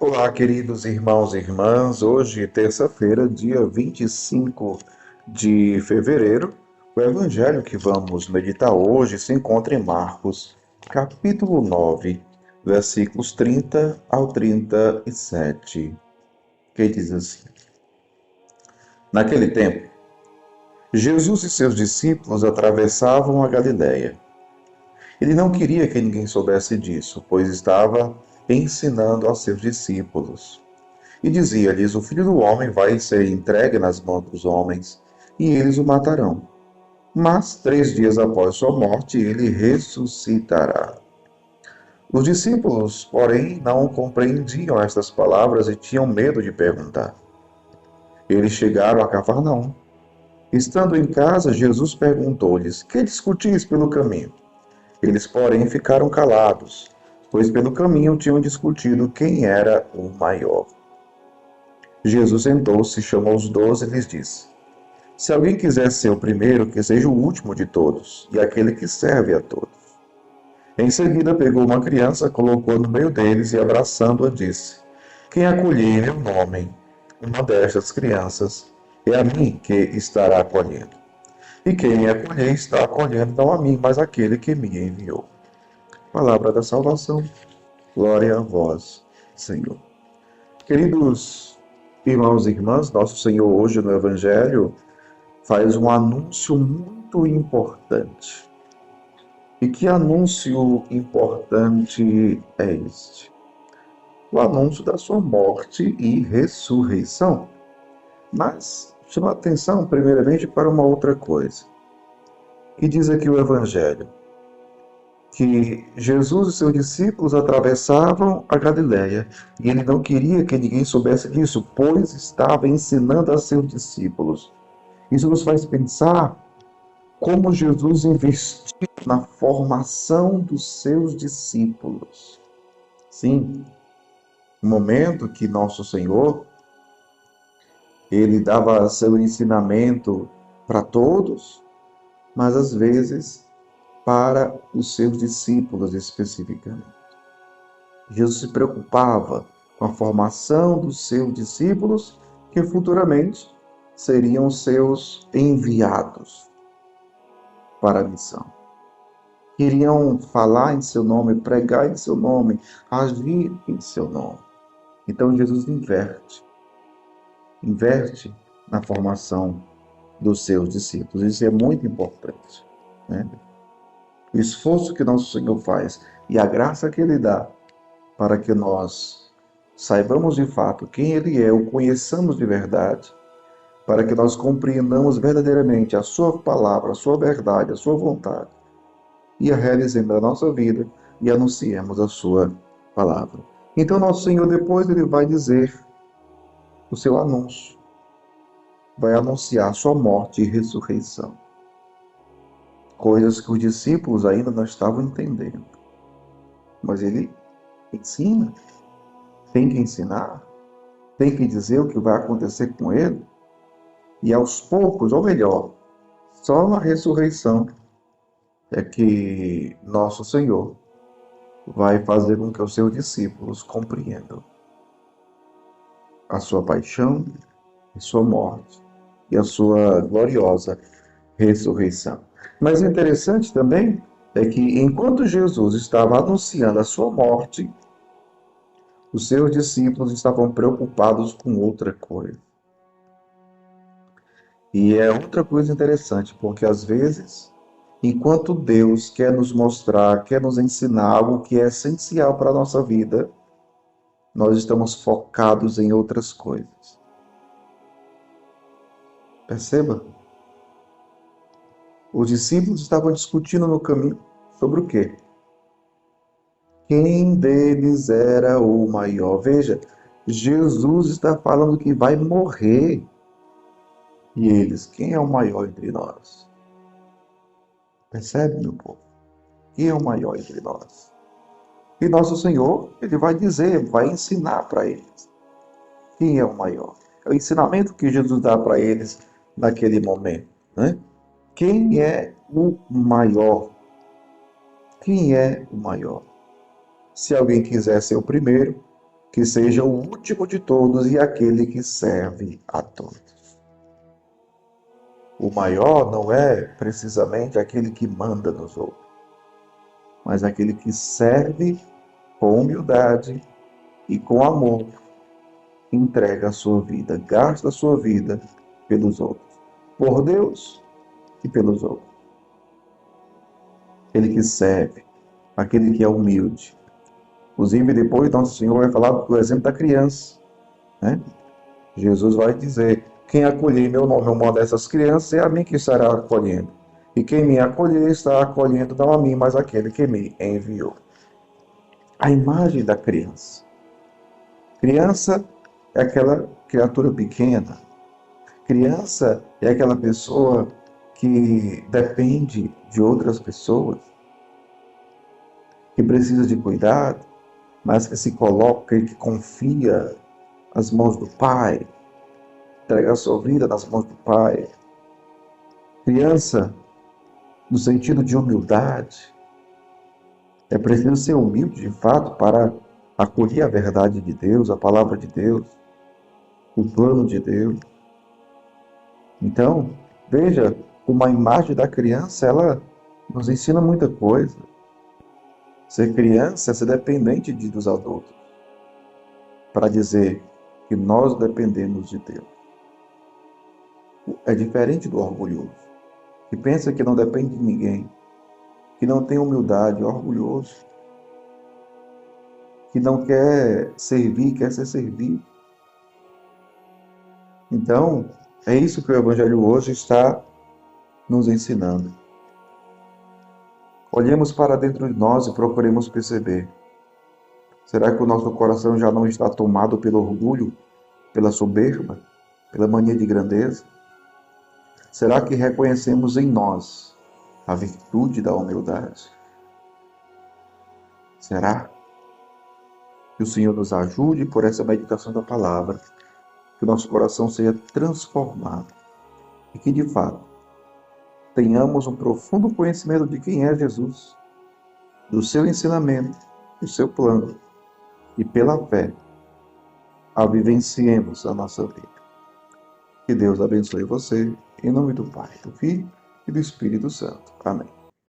Olá, queridos irmãos e irmãs. Hoje, terça-feira, dia 25 de fevereiro, o evangelho que vamos meditar hoje se encontra em Marcos, capítulo 9, versículos 30 ao 37, que diz assim: Naquele tempo, Jesus e seus discípulos atravessavam a Galiléia. Ele não queria que ninguém soubesse disso, pois estava ensinando aos seus discípulos. E dizia-lhes: O filho do homem vai ser entregue nas mãos dos homens, e eles o matarão. Mas 3 dias após sua morte, ele ressuscitará. Os discípulos, porém, não compreendiam estas palavras e tinham medo de perguntar. Eles chegaram a Cafarnaum. Estando em casa, Jesus perguntou-lhes: Que discutis pelo caminho? Eles, porém, ficaram calados, pois pelo caminho tinham discutido quem era o maior. Jesus sentou-se, chamou os 12 e lhes disse: Se alguém quiser ser o primeiro, que seja o último de todos, e aquele que serve a todos. Em seguida, pegou uma criança, colocou-a no meio deles e, abraçando-a, disse: Quem acolher em meu nome uma destas crianças, é a mim que estará acolhendo. E quem me acolher está acolhendo não a mim, mas aquele que me enviou. Palavra da salvação. Glória a vós, Senhor. Queridos irmãos e irmãs, nosso Senhor hoje no Evangelho faz um anúncio muito importante. E que anúncio importante é este? O anúncio da sua morte e ressurreição. Mas chama a atenção primeiramente para uma outra coisa. Que diz aqui o Evangelho? Que Jesus e seus discípulos atravessavam a Galiléia e ele não queria que ninguém soubesse disso, pois estava ensinando a seus discípulos. Isso nos faz pensar como Jesus investiu na formação dos seus discípulos. Sim, no momento que nosso Senhor, ele dava seu ensinamento para todos, mas às vezes para os seus discípulos especificamente. Jesus se preocupava com a formação dos seus discípulos, que futuramente seriam seus enviados para a missão. Queriam falar em seu nome, pregar em seu nome, agir em seu nome. Então Jesus inverte na formação dos seus discípulos. Isso é muito importante, né? O esforço que nosso Senhor faz e a graça que Ele dá para que nós saibamos de fato quem Ele é, o conheçamos de verdade, para que nós compreendamos verdadeiramente a Sua palavra, a Sua verdade, a Sua vontade, e a realizemos na nossa vida e anunciemos a sua palavra. Então nosso Senhor depois ele vai dizer o seu anúncio, vai anunciar a sua morte e ressurreição. Coisas que os discípulos ainda não estavam entendendo. Mas ele ensina, tem que ensinar, tem que dizer o que vai acontecer com ele. E aos poucos, ou melhor, só na ressurreição é que nosso Senhor vai fazer com que os seus discípulos compreendam a sua paixão, a sua morte e a sua gloriosa ressurreição. Mas o interessante também é que enquanto Jesus estava anunciando a sua morte, os seus discípulos estavam preocupados com outra coisa. E é outra coisa interessante, porque às vezes, enquanto Deus quer nos mostrar, quer nos ensinar algo que é essencial para a nossa vida, nós estamos focados em outras coisas. Perceba? Os discípulos estavam discutindo no caminho sobre o quê? Quem deles era o maior? Veja, Jesus está falando que vai morrer. E eles, quem é o maior entre nós? Percebe, meu povo? Quem é o maior entre nós? E nosso Senhor, ele vai dizer, vai ensinar para eles quem é o maior. É o ensinamento que Jesus dá para eles naquele momento, né? Quem é o maior? Quem é o maior? Se alguém quiser ser o primeiro, que seja o último de todos e aquele que serve a todos. O maior não é precisamente aquele que manda nos outros, mas aquele que serve com humildade e com amor, entrega a sua vida, gasta a sua vida pelos outros, por Deus e pelos outros. Aquele que serve, aquele que é humilde. Inclusive, depois Nosso Senhor vai falar do exemplo da criança, né? Jesus vai dizer: quem acolher meu nome ao uma dessas crianças, é a mim que estará acolhendo. E quem me acolher está acolhendo não a mim, mas aquele que me enviou. A imagem da criança. Criança é aquela criatura pequena. Criança é aquela pessoa que depende de outras pessoas, que precisa de cuidado, mas que se coloca e que confia nas mãos do Pai, entrega a sua vida nas mãos do Pai. Criança, no sentido de humildade, é preciso ser humilde de fato para acolher a verdade de Deus, a palavra de Deus, o plano de Deus. Então, veja, uma imagem da criança, ela nos ensina muita coisa. Ser criança é ser dependente dos adultos, para dizer que nós dependemos de Deus. É diferente do orgulhoso, que pensa que não depende de ninguém, que não tem humildade, orgulhoso, que não quer servir, quer ser servido. Então, é isso que o Evangelho hoje está nos ensinando. Olhemos para dentro de nós e procuremos perceber. Será que o nosso coração já não está tomado pelo orgulho, pela soberba, pela mania de grandeza? Será que reconhecemos em nós a virtude da humildade? Será? Que o Senhor nos ajude por essa meditação da palavra, que o nosso coração seja transformado e que, de fato, tenhamos um profundo conhecimento de quem é Jesus, do seu ensinamento, do seu plano, e pela fé, a vivenciemos a nossa vida. Que Deus abençoe você, em nome do Pai, do Filho e do Espírito Santo. Amém.